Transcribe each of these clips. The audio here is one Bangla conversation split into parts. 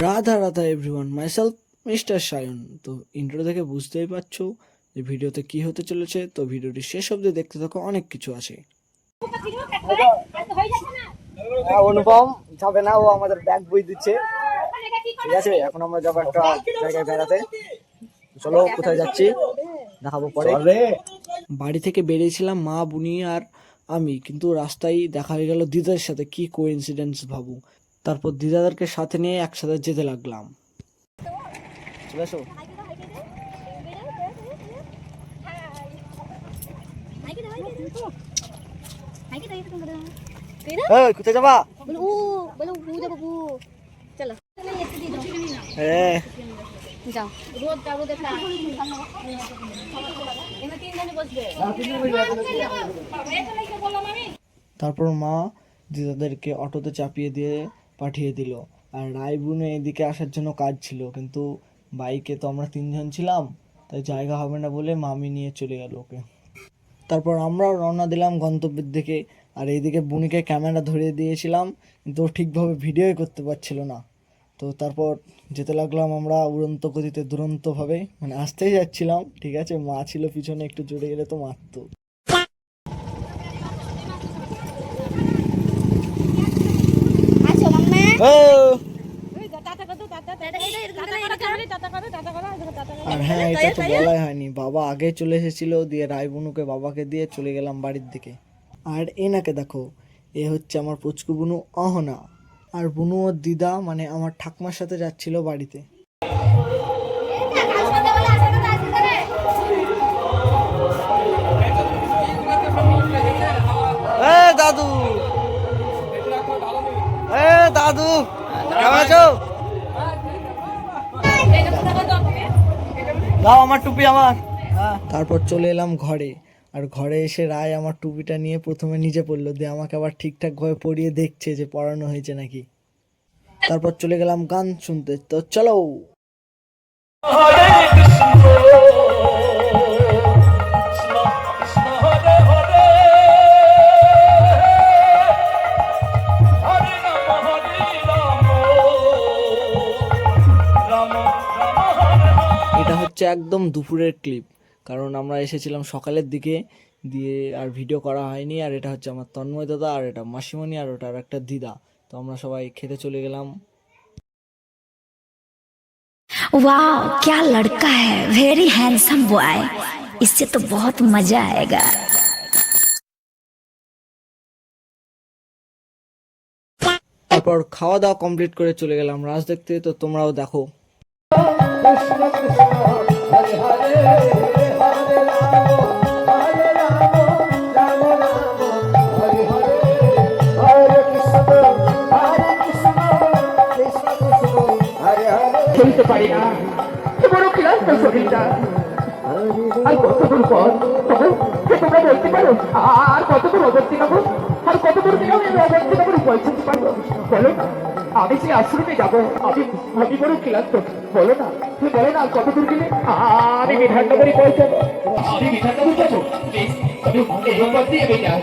Radha Radha everyone, myself mister Sayan. তো ইন্ট্রো থেকে বুঝতেই পারছো যে ভিডিওতে কি হতে চলেছে। তো ভিডিওটি শেষ অবধি দেখতে থাকো, অনেক কিছু আছে। অনুপম যাবে না, ও আমাদের ব্যাগ বই দিচ্ছে। ঠিক আছে, এখন আমরা যাবো একটা জায়গায় বেড়াতে। চলো, কোথায় যাচ্ছি দেখাবো পরে। বাড়ি থেকে বেরিয়েছিলাম মা, বুনি আর আমি, কিন্তু রাস্তায় দেখা হয়ে গেল দিদার সাথে। কি কোইন্সিডেন্স ভাবো। তারপর দিদাদেরকে সাথে নিয়ে একসাথে যেতে লাগলাম। চলে এসো। কোথায় যাবা? তারপর মা দিদাদেরকে অটোতে চাপিয়ে দিয়ে পাঠিয়ে দিল। আর রায়বুনে এদিকে আসার জন্য কাজ ছিল, কিন্তু বাইকে তো আমরা 3 জন ছিলাম, তাই জায়গা হবে না বলে মামি নিয়ে চলে গেল ওকে। তারপর আমরাও রওনা দিলাম গন্তব্যের দিকে। আর এইদিকে বুনিকে ক্যামেরা ধরিয়ে দিয়েছিলাম, কিন্তু ও ঠিকভাবে ভিডিওই করতে পারছিল না। তো তারপর যেতে লাগলাম আমরা উড়ন্ত গতিতে, দুরন্তভাবে, মানে আসতেই যাচ্ছিলাম। ঠিক আছে, মা ছিল পিছনে, একটু জোরে গেলে তো মারতো। আর হ্যাঁ, এটা তো বলাই হয়নি, বাবা আগে চলে এসেছিল, দিয়ে রায়বনুকে বাবাকে দিয়ে চলে গেলাম বাড়ির দিকে। আর এনাকে দেখো, এ হচ্ছে আমার পুচকু বুনু অহনা। আর বুনু ও দিদা, মানে আমার ঠাকমার সাথে যাচ্ছিল বাড়িতে। দাদু, দাদু কেমন আছো? দাও আমার টুপি আমার। তারপর চলে এলাম ঘরে। আর ঘরে এসে রায় আমার টুপিটা নিয়ে প্রথমে নিজে পড়লো, দিয়ে আমাকে আবার ঠিকঠাক ভাবে পরিয়ে দেখছে যে পড়ানো হয়েছে নাকি। তারপর চলে গেলাম গান শুনতে। তো চলো। এটা হচ্ছে একদম দুপুরের ক্লিপ, কারণ আমরা এসেছিলাম সকালের দিকে, দিয়ে আর ভিডিও করা হয়নি। আর এটা হচ্ছে আমার তন্ময় দাদা, আর এটা মাসিমণি, আর ওটা আর একটা দিদা। তো আমরা সবাই খেতে চলে গেলাম। वाह क्या लड़का है, वेरी हैंडसम बॉय, इससे तो बहुत मजा आएगा। তারপর খাওয়া দাওয়া কমপ্লিট করে চলে গেলাম রাজ দেখতে। তো তোমরাও দেখো। চলতে পারি না, বড় ক্লান্ত শরীরটা। আর কতদূর পর তোমরা বলতে পারো? আর কতদূর অবর্তী নেব? আর কতদূর দিন আমি অবর্তী নেব পৌঁছতে পারবো? বলো না, আমি সেই আশ্রমে যাবো। আমি বড় ক্লান্ত। বলো না, তুমি বলো না, কতদূর গেলে আমি বিধাননগরী পৌঁছাবো? আমি বিধাননগর যাবো? আমি এই পথ দিয়ে বেরিয়ে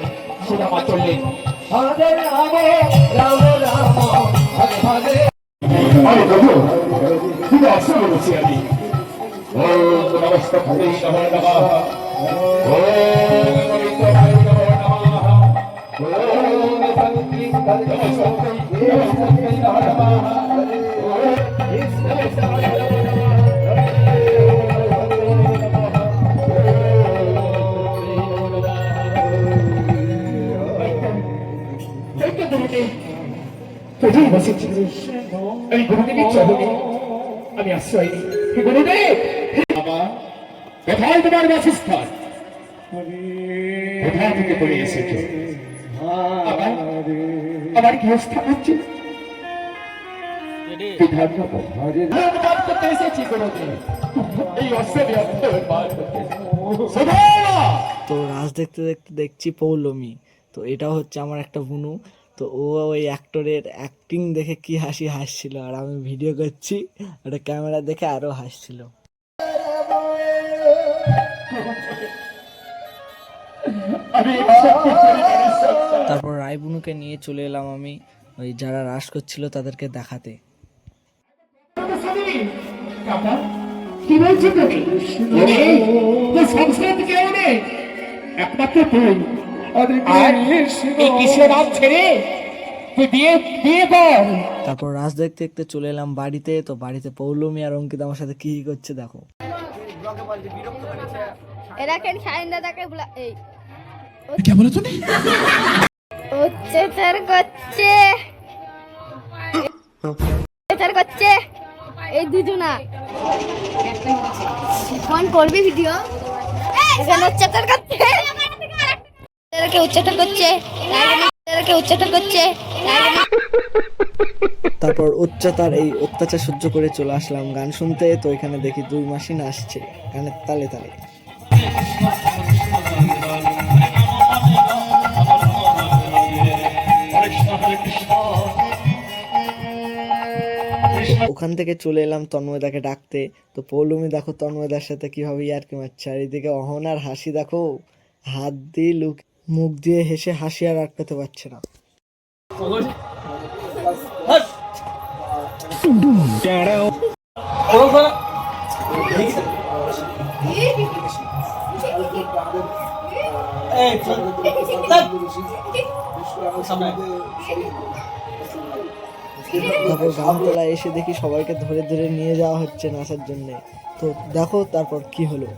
সুদামা চললেন। হরে রাম রাম রাম হরে হরে। আরে প্রভু, তুমি আসো বলেছি আমি। ওম নমস্তে নমো নমঃ। ওম নমস্তে নমো নমঃ। ওম শান্তি নমস্তে নমো নমঃ। আমি গুরুদেবের চরণে আমি আশ্রয় নিই। গুরুদেব, কোথায় তোমার বাসস্থান? কোথা থেকে পড়ে এসেছো? আমার কি অবস্থা হচ্ছে? এই অশ্বে তো রাজ দেখতে দেখতে দেখছি পৌলমী। তো এটাও হচ্ছে আমার একটা বুনু। তো ও ওই অ্যাক্টরের অ্যাক্টিং দেখে কি হাসছিল, আর আমি ভিডিও করছি, ওটা ক্যামেরা দেখে আরো হাসছিল। তারপর রায়বুনুকে নিয়ে চলে এলাম আমি ওই যারা রাস করছিল তাদেরকে দেখাতে। কি বলছো তুমি? সংসার থেকে অনেক একমাত্র তুই আর এই কিসের রাত ছেড়ে তুই বিয়ে বিয়ে কর। তারপর রাজ দেখতে দেখতে চলে এলাম বাড়িতে। তো বাড়িতে পৌলমী আর অঙ্কিত আমার সাথে কি করছে দেখো। এরা কেন শাইন দাদাকে বলা এই কে বলে তুমি? অত্যাচার করছে এই দুজনা। ফোন করবি ভিডিও এখানে অত্যাচার করছে, এদেরকে অত্যাচার করছে, এদেরকে অত্যাচার করছে। তারপর অত্যাচার সহ্য করে চলে আসলাম গান শুনতে। তো এখানে দেখি 2 মাসি নাচছে গানের তালে তালে। ওখান থেকে চলে এলাম তন্ময়দাকে ডাকতে। তো পৌলমী দেখো তন্ময়দার সাথে কিভাবে ইয়ার্কি মারছে, আর এদিকে অহনার হাসি দেখো, হাত দিয়ে মুখ দিয়ে হেসে হাসি আর আটকাতে পারছে না। তারপর গামতলায় এসে দেখি সবাইকে ধরে ধরে নিয়ে যাওয়া হচ্ছে নাচার জন্য। তো দেখো তারপর কি হলো।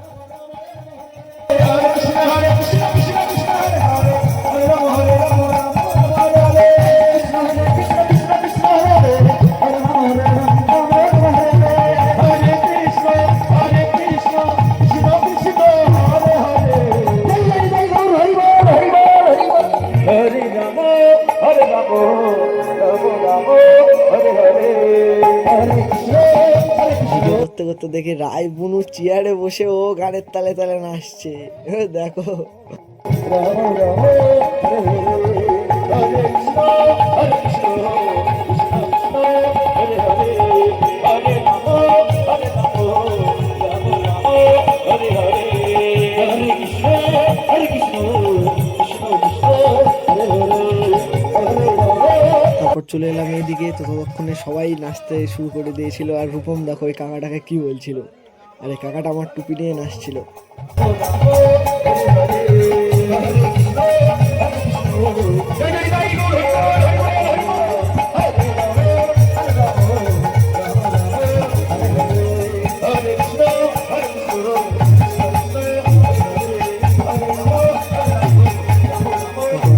ভিডিও করতে করতে দেখি রায়বুনু চেয়ারে বসে ও গানের তালে তালে নাচছে, দেখো। তারপর চলে এলাম এইদিকে। তো ততক্ষণে সবাই নাচতে শুরু করে দিয়েছিল, আর রূপম দেখো ওই কাকাটাকে কি বলছিল, আর এই কাকাটা আমার টুপি নিয়ে নাচছিল।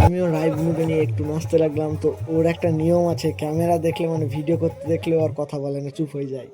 আমিও রায়বুনুকে নিয়ে একটু নাচতে লাগলাম। তো ওর একটা নিয়ম আছে, ক্যামেরা দেখলে মানে ভিডিও করতে দেখলে আর কথা বলে না, চুপ হয়ে যায়।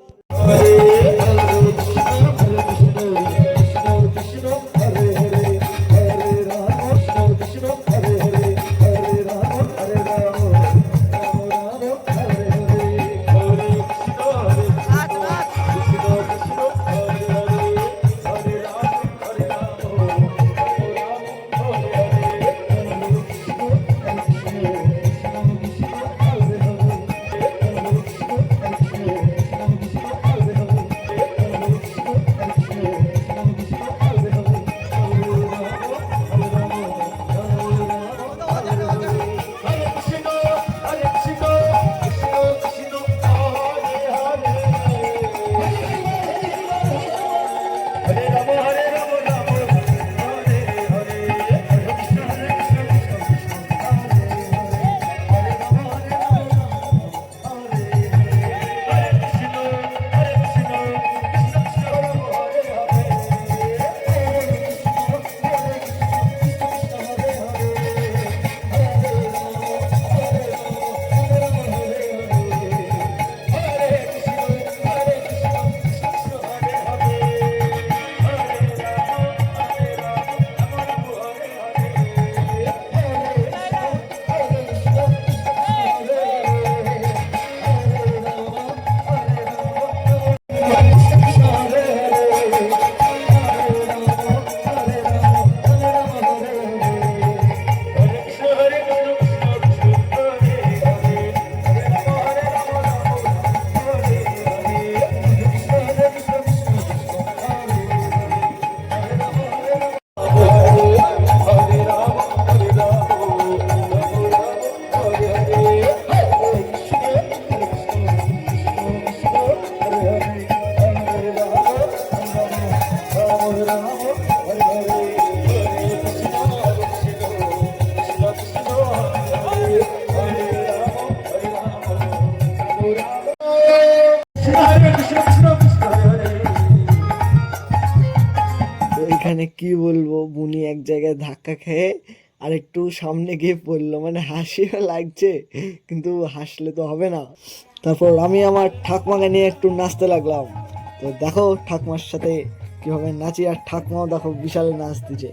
এক জায়গায় ধাক্কা খেয়ে আর একটু সামনে গিয়ে পড়লো, মানে হাসিও লাগছে কিন্তু হাসলে তো হবে না। তারপর আমি আমার ঠাকমাকে নিয়ে একটু নাচতে লাগলাম। তো দেখো ঠাকমার সাথে কিভাবে নাচি, আর ঠাকমাও দেখো বিশাল নাচ দিচ্ছে।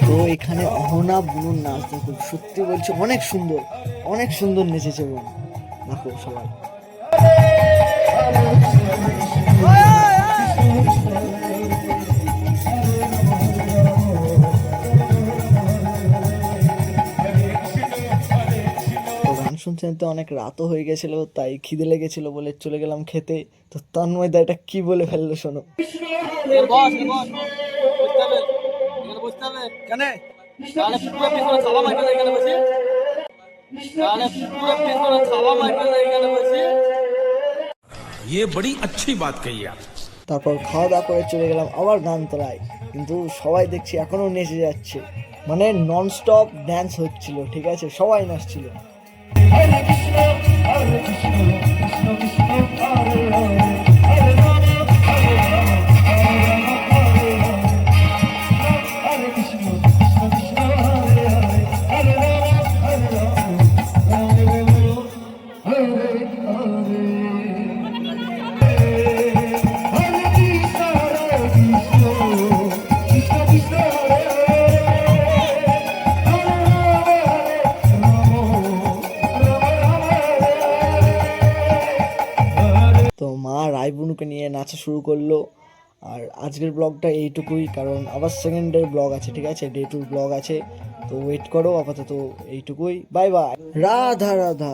তো এখানে অহনা বুনুর নাচ দেখো, সত্যি বলছি অনেক সুন্দর নেচেছে বোন, দেখো সবাই। তো গান শুনতে শুনতে অনেক রাতও হয়ে গেছিল, তাই খিদে লেগেছিল বলে চলে গেলাম খেতে। তো তন্ময়দা এটা কি বলে ফেললো শোনো। ये बड़ी अच्छी बात कही आप। তারপর খাওয়া দাওয়া করে চলে গেলাম আবার গান তোলায়, কিন্তু সবাই দেখছি এখনো নেচে যাচ্ছে, মানে নন স্টপ ড্যান্স হচ্ছিল, ঠিক আছে, সবাই নাচছিল। তো মা রায়বুনুকে নিয়ে নাচা শুরু করলো। আর আজকের ব্লগটা এইটুকুই, কারণ আবার সেকেন্ডের ব্লগ আছে, ঠিক আছে, ডে 2 ব্লগ আছে, তো ওয়েট করো। আপাতত এইটুকুই, বাই বাই, রাধা রাধা।